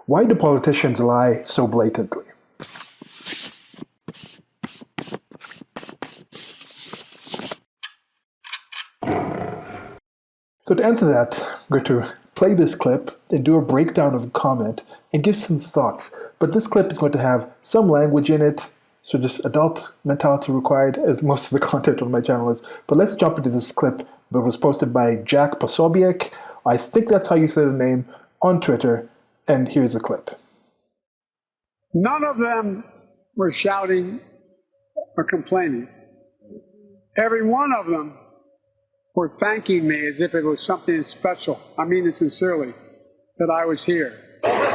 Why do politicians lie so blatantly? So to answer that, I'm going to play this clip and do a breakdown of a comment and give some thoughts. But this clip is going to have some language in it, so just adult mentality required, as most of the content on my channel is. But let's jump into this clip that was posted by Jack Posobiec. I think that's how you say the name, on Twitter. And here's the clip. None of them were shouting or complaining. Every one of them were thanking me as if it was something special. I mean it sincerely, that I was here. He ain't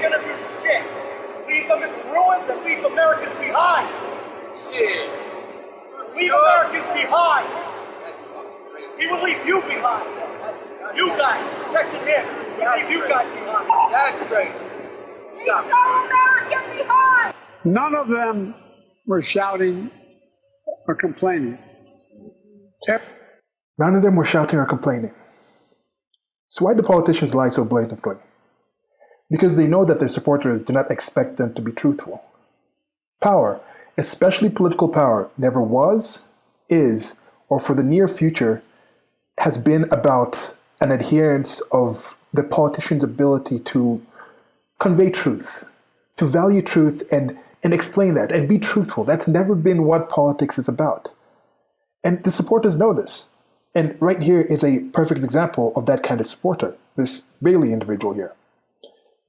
gonna do shit. Leave them in ruins and leave Americans behind. Shit. Leave Americans behind. He will leave you behind. You guys protecting him. He'll leave you guys behind. That's great. Leave no American behind. None of them were shouting or complaining. None of them were shouting or complaining. So why do politicians lie so blatantly? Because they know that their supporters do not expect them to be truthful. Power, especially political power, never was, is, or for the near future, has been about an adherence of the politician's ability to convey truth, to value truth and explain that and be truthful. That's never been what politics is about. And the supporters know this. And right here is a perfect example of that kind of supporter, this Bailey individual here.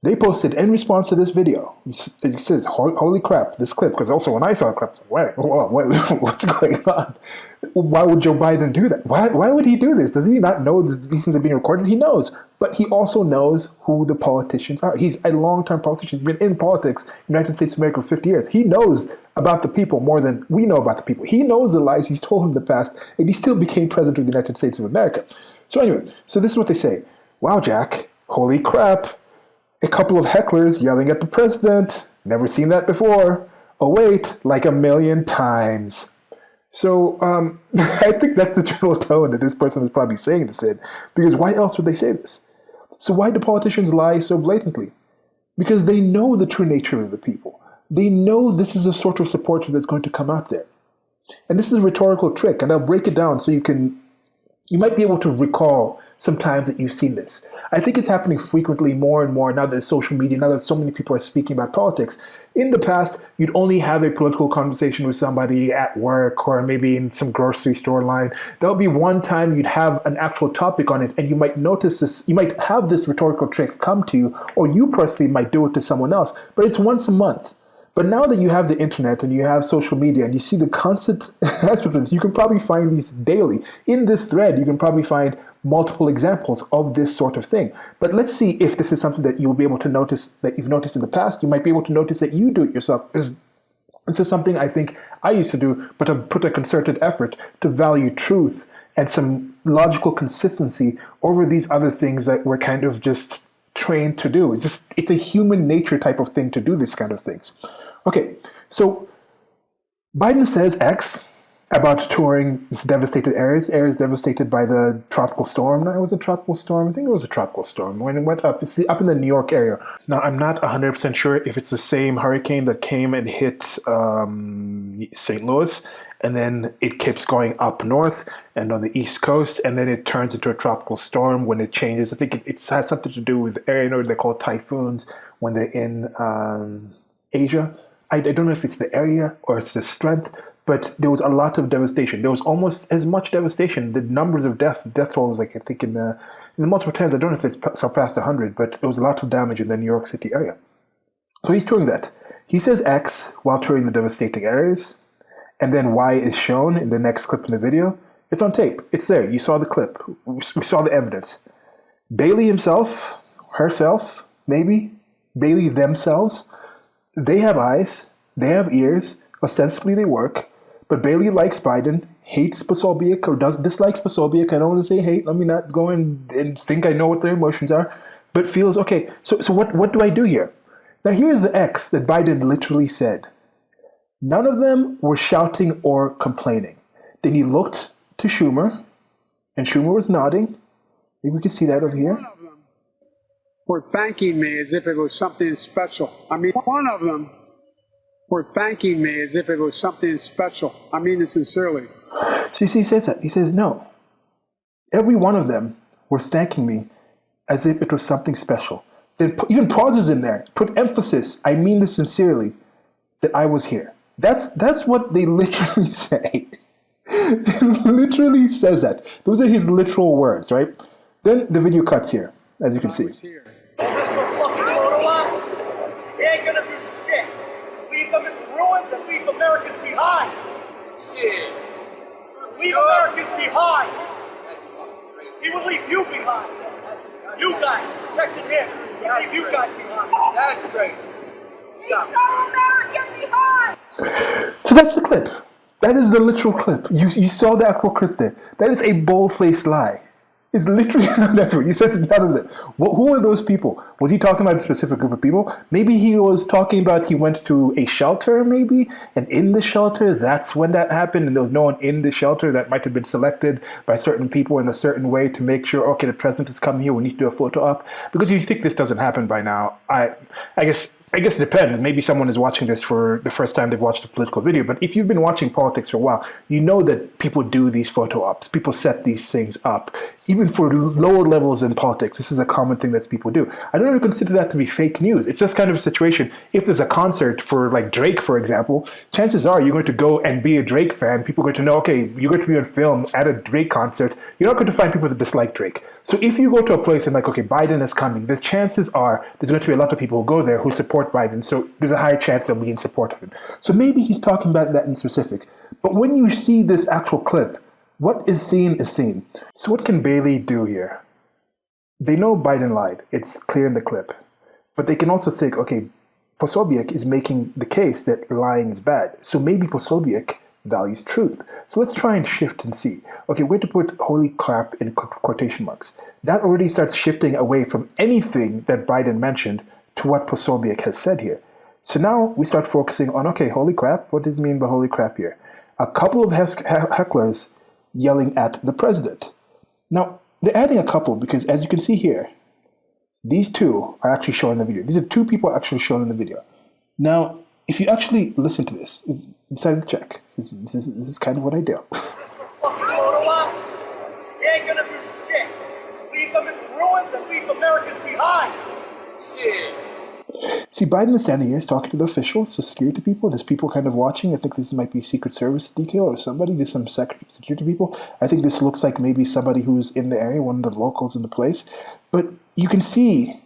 They posted in response to this video, it says, holy crap, this clip, because also when I saw the clip, what's going on? Why would Joe Biden do that? Why would he do this? Doesn't he not know these things are being recorded? He knows, but he also knows who the politicians are. He's a long-term politician. He's been in politics, United States of America, for 50 years. He knows about the people more than we know about the people. He knows the lies he's told in the past, and he still became president of the United States of America. So anyway, so this is what they say. Wow, Jack, holy crap. A couple of hecklers yelling at the president. Never seen that before. Oh wait, like a million times. So I think that's the general tone that this person is probably saying this in. Because why else would they say this? So why do politicians lie so blatantly? Because they know the true nature of the people. They know this is the sort of supporter that's going to come out there. And this is a rhetorical trick, and I'll break it down so you might be able to recall some times that you've seen this. I think it's happening frequently more and more now that it's social media, now that so many people are speaking about politics. In the past, you'd only have a political conversation with somebody at work or maybe in some grocery store line. There would be one time you'd have an actual topic on it, and you might notice this, you might have this rhetorical trick come to you, or you personally might do it to someone else, but it's once a month. But now that you have the internet and you have social media and you see the constant aspect of this, you can probably find these daily. In this thread, you can probably find multiple examples of this sort of thing. But let's see if this is something that you'll be able to notice, that you've noticed in the past. You might be able to notice that you do it yourself. This is something I think I used to do, but to put a concerted effort to value truth and some logical consistency over these other things that we're kind of just trained to do. It's a human nature type of thing to do this kind of things. Okay, so Biden says X about touring these devastated areas devastated by the tropical storm. No, it was a tropical storm. I think it was a tropical storm. When it went up, it's up in the New York area. Now, I'm not 100% sure if it's the same hurricane that came and hit St. Louis, and then it keeps going up north and on the East Coast, and then it turns into a tropical storm when it changes. I think it has something to do with the area, they're called typhoons when they're in Asia. I don't know if it's the area or it's the strength, but there was a lot of devastation. There was almost as much devastation. The numbers of death tolls, like I think in the multiple times, I don't know if it's surpassed 100, but there was a lot of damage in the New York City area. So he's touring that. He says X while touring the devastating areas, and then Y is shown in the next clip in the video. It's on tape. It's there. You saw the clip. We saw the evidence. Bailey himself, herself, maybe, Bailey themselves, they have eyes, they have ears, ostensibly they work, but Bailey likes Biden, hates Posobiec, or dislikes Posobiec. I don't want to say hate, let me not go and think I know what their emotions are, but feels, okay, so what do I do here? Now here's the X that Biden literally said. None of them were shouting or complaining. Then he looked to Schumer, and Schumer was nodding. I think we can see that over here. were thanking me as if it was something special. I mean, one of them were thanking me as if it was something special. I mean it sincerely. See, he says that. He says, no. Every one of them were thanking me as if it was something special. Then even pauses in there. Put emphasis. I mean this sincerely, that I was here. That's what they literally say. It literally says that. Those are his literal words, right? Then the video cuts here, as you can see. He ain't gonna do shit. Leave them in ruins and leave Americans behind. Shit. Leave Americans behind. He will leave you behind. You guys protecting him. Leave you guys behind. That's great. Leave no American behind. So that's the clip. That is the literal clip. You saw the actual clip there. That is a bold-faced lie. It's literally not everyone. He says none of them. Who are those people? Was he talking about a specific group of people? Maybe he was talking about he went to a shelter, maybe, and in the shelter, that's when that happened, and there was no one in the shelter that might have been selected by certain people in a certain way to make sure, okay, the president is coming here, we need to do a photo op. Because you think this doesn't happen by now. I guess it depends. Maybe someone is watching this for the first time they've watched a political video, but if you've been watching politics for a while, you know that people do these photo ops. People set these things up. Even for lower levels in politics, this is a common thing that people do. I don't even consider that to be fake news. It's just kind of a situation. If there's a concert for like Drake, for example, chances are you're going to go and be a Drake fan. People are going to know, okay, you're going to be on film at a Drake concert. You're not going to find people that dislike Drake. So if you go to a place and like, okay, Biden is coming, the chances are there's going to be a lot of people who go there who support Biden. So there's a higher chance they'll be in support of him. So maybe he's talking about that in specific. But when you see this actual clip, what is seen is seen. So what can Bailey do here? They know Biden lied. It's clear in the clip. But they can also think, okay, Posobiec is making the case that lying is bad. So maybe Posobiec values truth. So let's try and shift and see. Okay, where to put holy crap in quotation marks. That already starts shifting away from anything that Biden mentioned to what Posobiec has said here. So now we start focusing on, okay, holy crap, what does it mean by holy crap here? A couple of hecklers yelling at the president. Now, they're adding a couple because as you can see here, these two are actually shown in the video. These are two people actually shown in the video. Now, if you actually listen to this, it's inside the check. This is kind of what I do. He ain't gonna do shit. Leave them in ruins and leave Americans behind. Shit. See, Biden is standing here, he's talking to the officials, the security people. There's people kind of watching. I think this might be Secret Service detail or somebody. There's some security people. I think this looks like maybe somebody who's in the area, one of the locals in the place. But you can see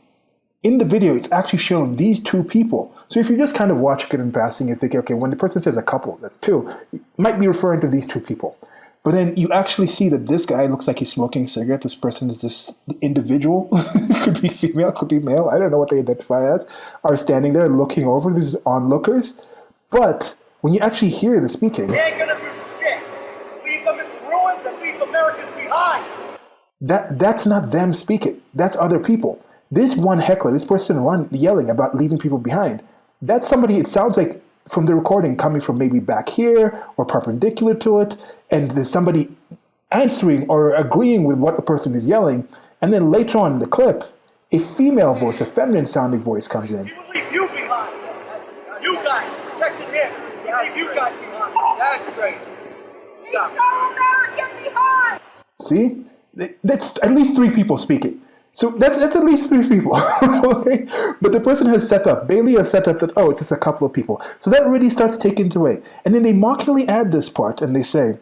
in the video, it's actually showing these two people. So if you just kind of watch it in passing, you're thinking, okay, when the person says a couple, that's two, it might be referring to these two people. But then you actually see that this guy looks like he's smoking a cigarette. This person is this individual. It could be female, could be male. I don't know what they identify as. Are standing there looking over. These onlookers. But when you actually hear the speaking, He ain't gonna do shit. Leave them in ruins and leave Americans behind. that's not them speaking. That's other people. This one heckler, this person yelling about leaving people behind, that's somebody, it sounds like, from the recording coming from maybe back here or perpendicular to it, and there's somebody answering or agreeing with what the person is yelling, and then later on in the clip, a female voice, a feminine sounding voice comes in. He will leave you behind. You guys protecting him. Leave you guys behind. That's great. Leave no American behind. See? That's at least three people speaking. So that's at least three people. Okay? But the person has set up, Bailey has set up that, oh, it's just a couple of people. So that really starts taking it away. And then they mockingly add this part and they say,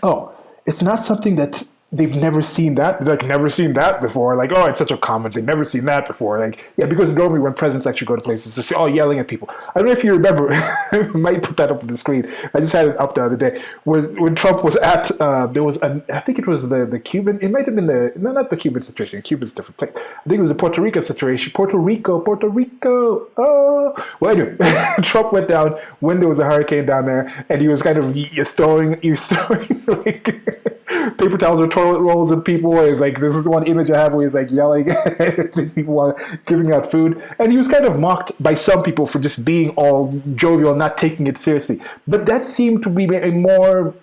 oh, it's not something that they've never seen that. Like, never seen that before. Like, oh, it's such a comment. They've never seen that before. Like, yeah, because normally when presidents actually go to places, it's all yelling at people. I don't know if you remember, I might put that up on the screen. I just had it up the other day. When Trump was at, there was, I think it was the Cuban, it might have been no, not the Cuban situation. Cuba's a different place. I think it was the Puerto Rico situation. Puerto Rico. Oh. Well, anyway, Trump went down when there was a hurricane down there, and he was kind of throwing like paper towels or toilet rolls at people. It's like, this is one image I have where he's like yelling at these people while giving out food. And he was kind of mocked by some people for just being all jovial and not taking it seriously. But that seemed to be a more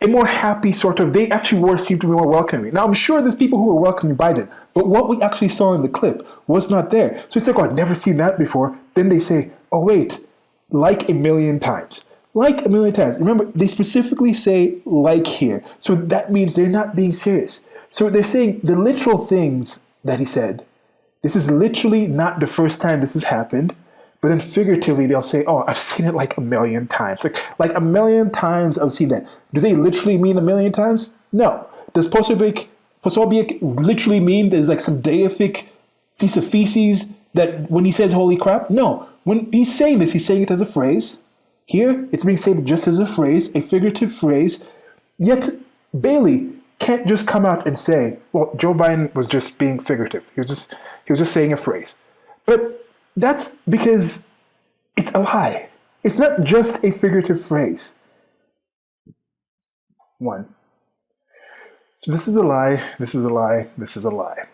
a more happy sort of, they actually seemed to be more welcoming. Now, I'm sure there's people who were welcoming Biden, but what we actually saw in the clip was not there. So it's like, oh, I've never seen that before. Then they say, oh, wait, like a million times. Like a million times. Remember, they specifically say like here. So that means they're not being serious. So they're saying the literal things that he said. This is literally not the first time this has happened. But then figuratively, they'll say, oh, I've seen it like a million times. Like a million times I've seen that. Do they literally mean a million times? No. Does posobiec literally mean there's like some deific piece of feces that when he says holy crap? No. When he's saying this, he's saying it as a phrase. Here, it's being said just as a phrase, a figurative phrase. Yet Bailey can't just come out and say, well, Joe Biden was just being figurative. He was just saying a phrase. But that's because it's a lie. It's not just a figurative phrase. One. So this is a lie, this is a lie, this is a lie.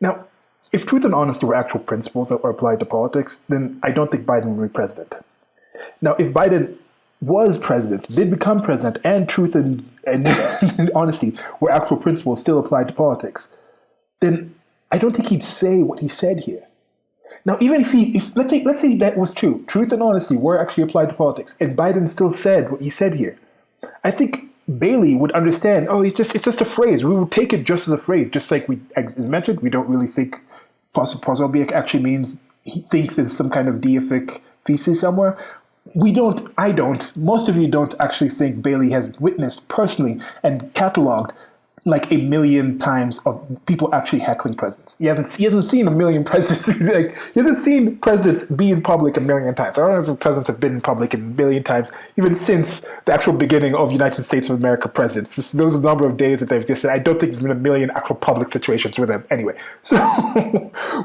Now, if truth and honesty were actual principles that were applied to politics, then I don't think Biden would be president. Now, if Biden was president, did become president, and truth and honesty were actual principles still applied to politics, then I don't think he'd say what he said here. Now, even if let's say that was true, truth and honesty were actually applied to politics, and Biden still said what he said here, I think Bailey would understand. Oh, it's just a phrase. We would take it just as a phrase, just like we as mentioned. We don't really think posobiec actually means he thinks it's some kind of deific feces somewhere. We don't. I don't. Most of you don't actually think Bailey has witnessed personally and cataloged like a million times of people actually heckling presidents. He hasn't seen a million presidents. Like, he hasn't seen presidents be in public a million times. I don't know if presidents have been in public a million times, even since the actual beginning of United States of America presidents. Those are the number of days that they've existed. I don't think there's been a million actual public situations with them. Anyway, so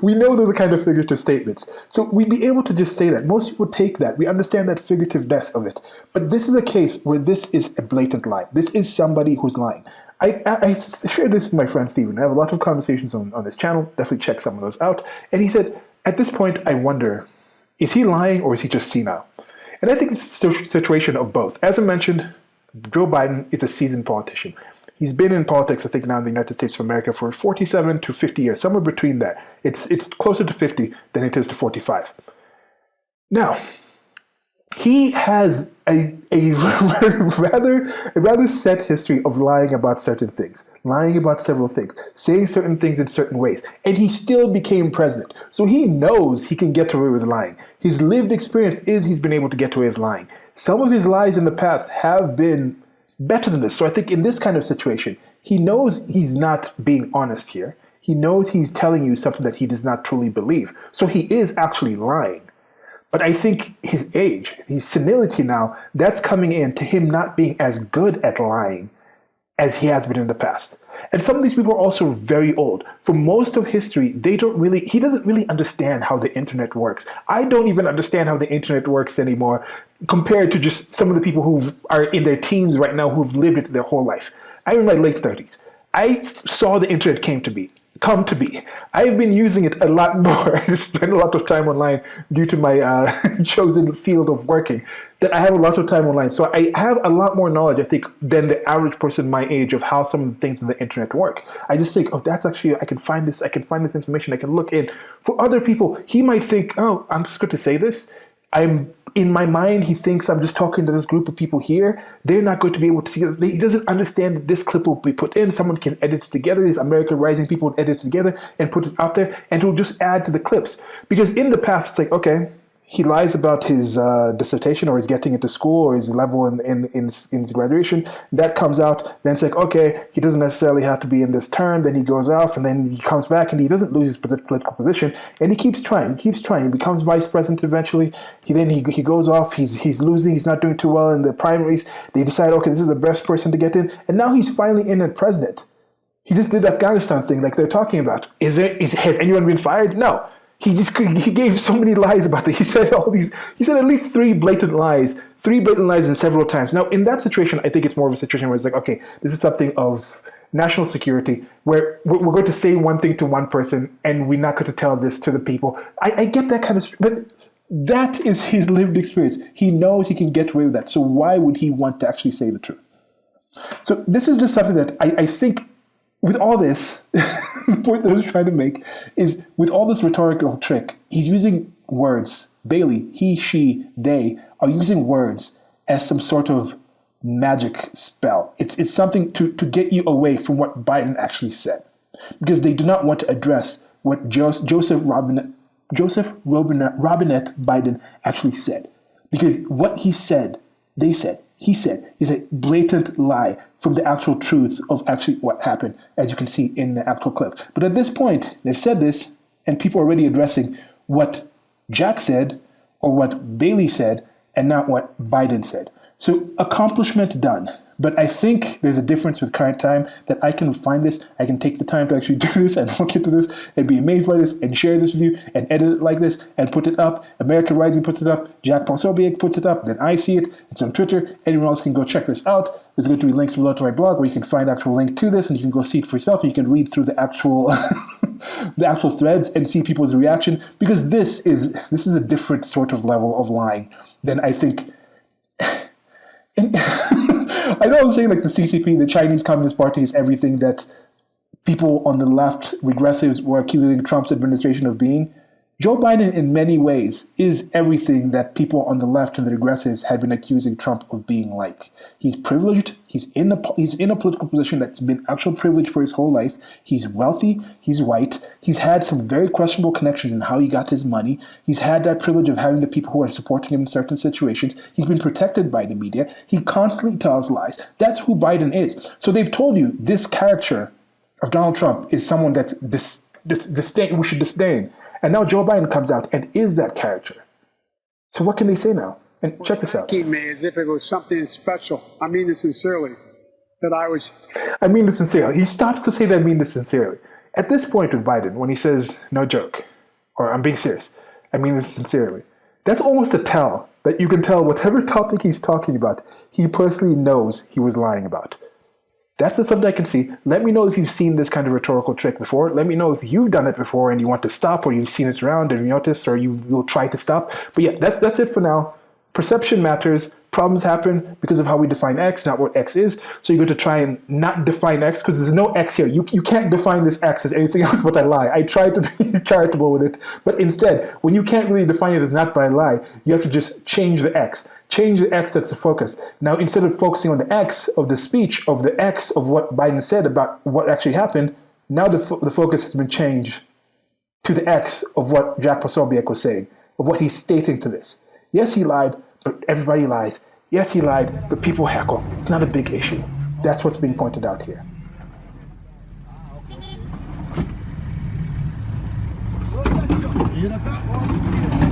we know those are kind of figurative statements. So we'd be able to just say that. Most people take that. We understand that figurativeness of it. But this is a case where this is a blatant lie. This is somebody who's lying. I shared this with my friend Steven. I have a lot of conversations on this channel. Definitely check some of those out. And he said, at this point, I wonder, is he lying or is he just senile? And I think it's a situation of both. As I mentioned, Joe Biden is a seasoned politician. He's been in politics, I think, now in the United States of America for 47 to 50 years, somewhere between that. It's closer to 50 than it is to 45. Now, he has a rather set history of lying about certain things, lying about several things, saying certain things in certain ways, and he still became president. So he knows he can get away with lying. His lived experience is he's been able to get away with lying. Some of his lies in the past have been better than this. So I think in this kind of situation, he knows he's not being honest here. He knows he's telling you something that he does not truly believe. So he is actually lying. But I think his age, his senility now, that's coming in to him not being as good at lying as he has been in the past. And some of these people are also very old. For most of history, he doesn't really understand how the internet works. I don't even understand how the internet works anymore compared to just some of the people who are in their teens right now who've lived it their whole life. I'm in my late 30s. I saw the internet come to be. I've been using it a lot more. I spend a lot of time online due to my chosen field of working, that I have a lot of time online. So I have a lot more knowledge, I think, than the average person my age of how some of the things on the internet work. I just think, oh, that's actually, I can find this information, I can look in. For other people, he might think, oh, I'm just going to say this. In my mind, he thinks I'm just talking to this group of people here. They're not going to be able to see it. He doesn't understand that this clip will be put in. Someone can edit it together. These American Rising people will edit it together and put it out there, and it will just add to the clips. Because in the past, it's like, okay, he lies about his dissertation or he's getting into school or his level in his graduation. That comes out. Then it's like, okay, he doesn't necessarily have to be in this term. Then he goes off and then he comes back and he doesn't lose his political position. And he keeps trying. He becomes vice president eventually. He goes off. He's losing. He's not doing too well in the primaries. They decide, okay, this is the best person to get in. And now he's finally in as president. He just did the Afghanistan thing like they're talking about. Has anyone been fired? No. He gave so many lies about it. He said at least three blatant lies in several times. Now, in that situation, I think it's more of a situation where it's like, okay, this is something of national security where we're going to say one thing to one person and we're not going to tell this to the people. I get that kind of, but That is his lived experience. He knows he can get away with that. So why would he want to actually say the truth? So this is just something that I think with all this, the point that I was trying to make is with all this rhetorical trick, he's using words. Bailey, he, she, they are using words as some sort of magic spell. It's something to get you away from what Biden actually said. Because they do not want to address what Robinette Biden actually said. Because what he said, he said, is a blatant lie from the actual truth of actually what happened, as you can see in the actual clip. But at this point, they've said this, and people are already addressing what Jack said, or what Bailey said, and not what Biden said. So accomplishment done. But I think there's a difference with current time that I can find this, I can take the time to actually do this and look into this and be amazed by this and share this with you and edit it like this and put it up. American Rising puts it up, Jack Posobiec puts it up, then I see it. It's on Twitter. Anyone else can go check this out. There's going to be links below to my blog where you can find actual link to this and you can go see it for yourself. And you can read through the actual the actual threads and see people's reaction, because this is a different sort of level of lying than I think. I know I'm saying like the CCP, the Chinese Communist Party, is everything that people on the left, regressives, were accusing Trump's administration of being. Joe Biden, in many ways, is everything that people on the left and the regressives had been accusing Trump of being like. He's privileged. He's in a political position that's been actual privilege for his whole life. He's wealthy. He's white. He's had some very questionable connections in how he got his money. He's had that privilege of having the people who are supporting him in certain situations. He's been protected by the media. He constantly tells lies. That's who Biden is. So they've told you this character of Donald Trump is someone that's we should disdain. And now Joe Biden comes out and is that character. So what can they say now? And check this out. Me as if it was something special. I mean it sincerely. I mean this sincerely. He stops to say that I mean this sincerely. At this point with Biden, when he says, no joke, or I'm being serious, I mean this sincerely, that's almost a tell that you can tell whatever topic he's talking about, he personally knows he was lying about. That's the something I can see. Let me know if you've seen this kind of rhetorical trick before. Let me know if you've done it before and you want to stop, or you've seen it around and you noticed, or you will try to stop. But yeah, that's it for now. Perception matters. Problems happen because of how we define X, not what X is. So you're going to try and not define X because there's no X here. You can't define this X as anything else but a lie. I tried to be charitable with it, but instead, when you can't really define it as not by a lie, you have to just change the X. Change the X that's the focus. Now, instead of focusing on the X of the speech, of the X of what Biden said about what actually happened, now the focus has been changed to the X of what Jack Posobiec was saying, of what he's stating to this. Yes, he lied, but everybody lies. Yes, he lied, but people heckle. It's not a big issue. That's what's being pointed out here. Okay.